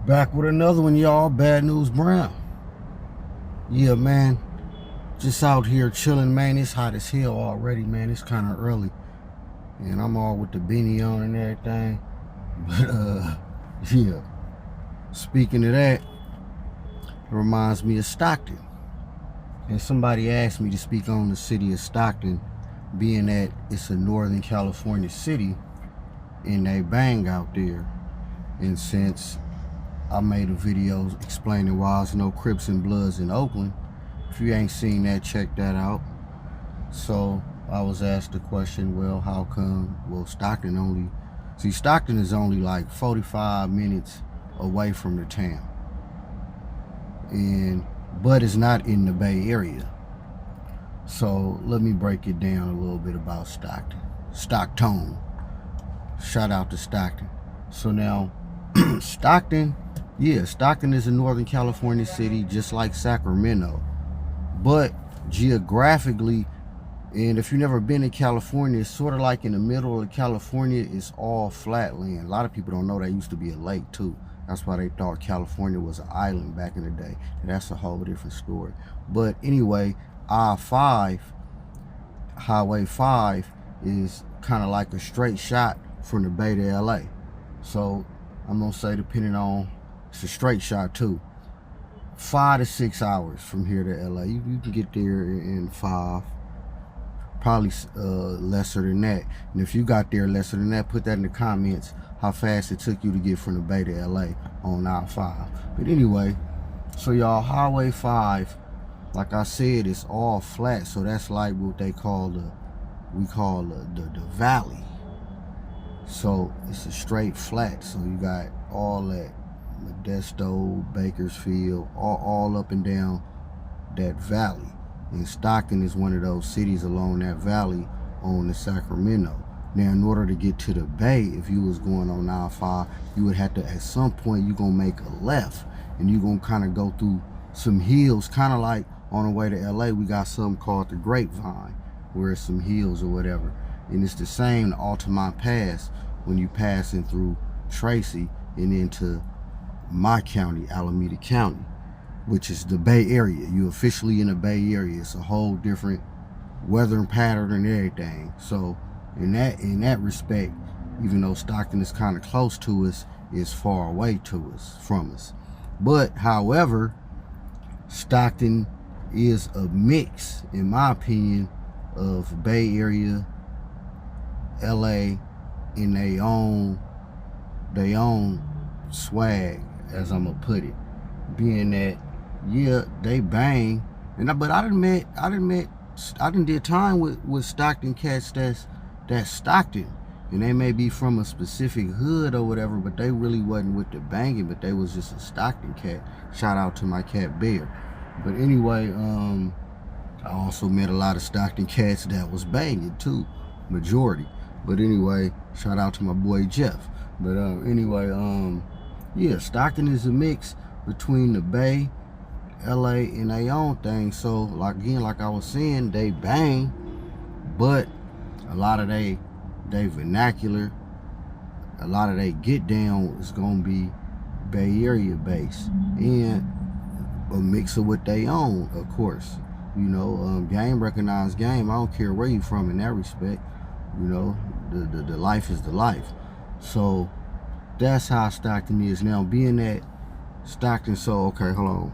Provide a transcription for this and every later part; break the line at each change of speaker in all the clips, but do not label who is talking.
Back with another one, y'all. Bad News Brown. Yeah, man. Just out here chilling, man. It's hot as hell already, man. It's kind of early. And I'm all with the beanie on and everything. But, yeah. Speaking of that, it reminds me of Stockton. And somebody asked me to speak on the city of Stockton, being that it's a Northern California city and they bang out there. And since I made a video explaining why there's no Crips and Bloods in Oakland, if you ain't seen that, check that out. So I was asked the question, well, how come, well, Stockton is only like 45 minutes away from the town. But it's not in the Bay Area. So let me break it down a little bit about Stockton. Stockton. Shout out to Stockton. So now, Stockton is a Northern California city just like Sacramento. But geographically, and if you've never been to California, it's sort of like in the middle of California, it's all flat land. A lot of people don't know that used to be a lake too. That's why they thought California was an island back in the day. And that's a whole different story. But anyway, Highway 5 is kind of like a straight shot from the Bay to LA. So I'm gonna say, depending on, it's a straight shot too. 5 to 6 hours from here to LA. You can get there in 5, probably lesser than that. And if you got there lesser than that, put that in the comments how fast it took you to get from the Bay to LA on I-5. But anyway, so y'all, Highway 5, like I said, it's all flat. So that's like what they call the valley. So it's a straight flat. So you got all that Modesto, Bakersfield, all up and down that valley. And Stockton is one of those cities along that valley on the Sacramento. Now, in order to get to the Bay, if you was going on I-5, you would have to, at some point, you're going to make a left. And you're going to kind of go through some hills, kind of like on the way to LA, we got something called the Grapevine, where it's some hills or whatever. And it's the same, the Altamont Pass, when you passing through Tracy and into my county, Alameda County, which is the Bay Area. You officially in the Bay Area. It's a whole different weather pattern and everything. So in that respect, even though Stockton is kind of close to us, it's far away from us. But however, Stockton is a mix, in my opinion, of Bay Area, LA, in they own swag, as I'm gonna put it, being that, yeah, they bang, but I done did time with Stockton cats that's Stockton, and they may be from a specific hood or whatever, but they really wasn't with the banging, but they was just a Stockton cat. Shout out to my cat Bear. But anyway, I also met a lot of Stockton cats that was banging too, majority. But anyway, shout out to my boy Jeff. But anyway, yeah, Stockton is a mix between the Bay, LA, and they own thing. So like I was saying, they bang, but a lot of they vernacular, a lot of they get down is gonna be Bay Area based, and a mix of what they own, of course. You know, game recognized game. I don't care where you from in that respect. You know, the life is the life. So that's how Stockton is now. Being that Stockton, so okay, hold on.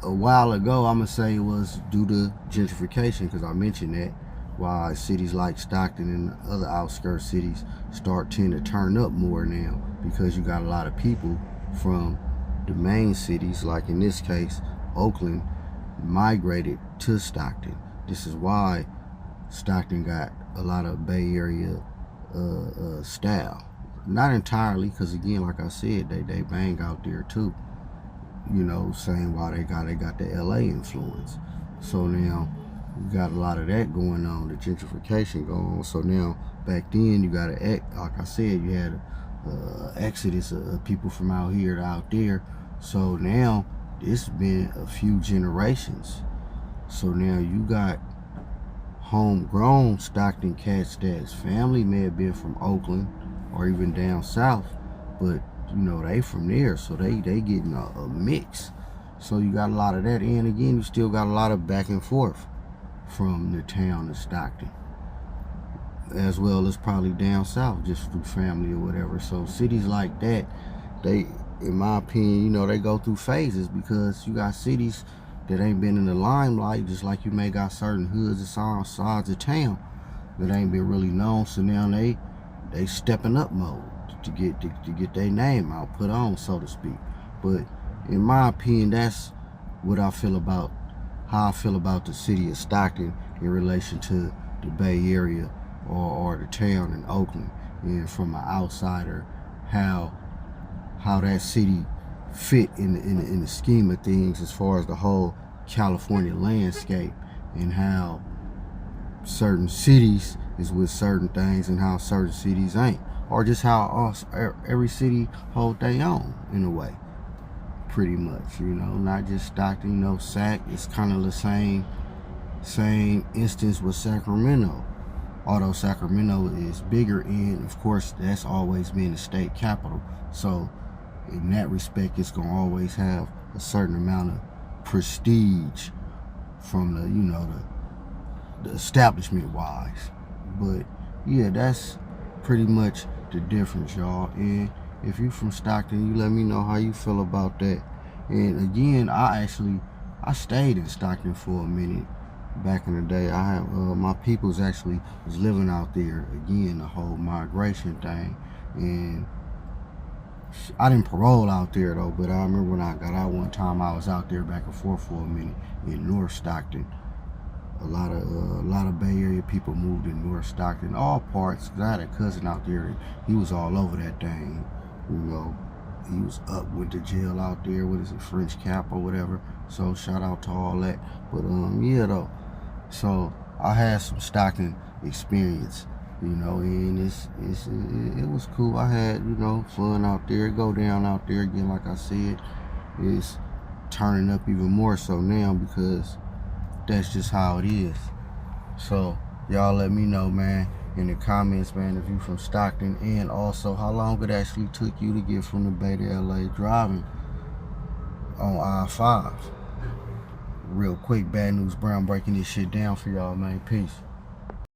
A while ago, I'm gonna say it was due to gentrification, because I mentioned that. Why cities like Stockton and other outskirts cities tend to turn up more now, because you got a lot of people from the main cities, like in this case, Oakland, migrated to Stockton. This is why Stockton got a lot of Bay Area style. Not entirely, because again, like I said, they bang out there too. You know, saying why they got the LA influence. So now you got a lot of that going on, the gentrification going on. So now back then you got like I said, you had exodus of people from out here to out there. So now it's been a few generations. So now you got homegrown Stockton cats that's family may have been from Oakland or even down south, but you know, they from there, so they getting a mix. So you got a lot of that. And again, you still got a lot of back and forth from the town to Stockton, as well as probably down south, just through family or whatever. So cities like that, they, in my opinion, you know, they go through phases, because you got cities that ain't been in the limelight, just like you may got certain hoods and sides of town that ain't been really known. So now they stepping up mode to get their name out, put on, so to speak. But in my opinion, that's what I feel about, how I feel about the city of Stockton in relation to the Bay Area or the town in Oakland. And from an outsider, how that city fit in the scheme of things as far as the whole California landscape, and how certain cities is with certain things and how certain cities ain't, or just how every city hold their own in a way, pretty much, you know. Not just Stockton, you know, Sac, it's kind of the same instance with Sacramento, although Sacramento is bigger, and of course that's always been the state capital, so in that respect it's gonna always have a certain amount of prestige from the, you know, the establishment wise. But yeah, that's pretty much the difference, y'all. And if you from Stockton, you let me know how you feel about that. And again, I stayed in Stockton for a minute back in the day. I have my peoples actually was living out there, again, the whole migration thing. And I didn't parole out there though, but I remember when I got out one time, I was out there back and forth for a minute in North Stockton. A lot of Bay Area people moved in North Stockton, all parts. Cause I had a cousin out there. He was all over that thing. You know, he was went to jail out there. What is it, French Cap or whatever? So shout out to all that. But yeah though. So I had some Stockton experience, you know, and it was cool. I had, you know, fun out there. Go down out there again, like I said. It's turning up even more so now, because that's just how it is. So y'all let me know, man, in the comments, man, if you from Stockton, and also how long it actually took you to get from the Bay to LA driving on I-5. Real quick, BadNewsBrown breaking this shit down for y'all, man. Peace.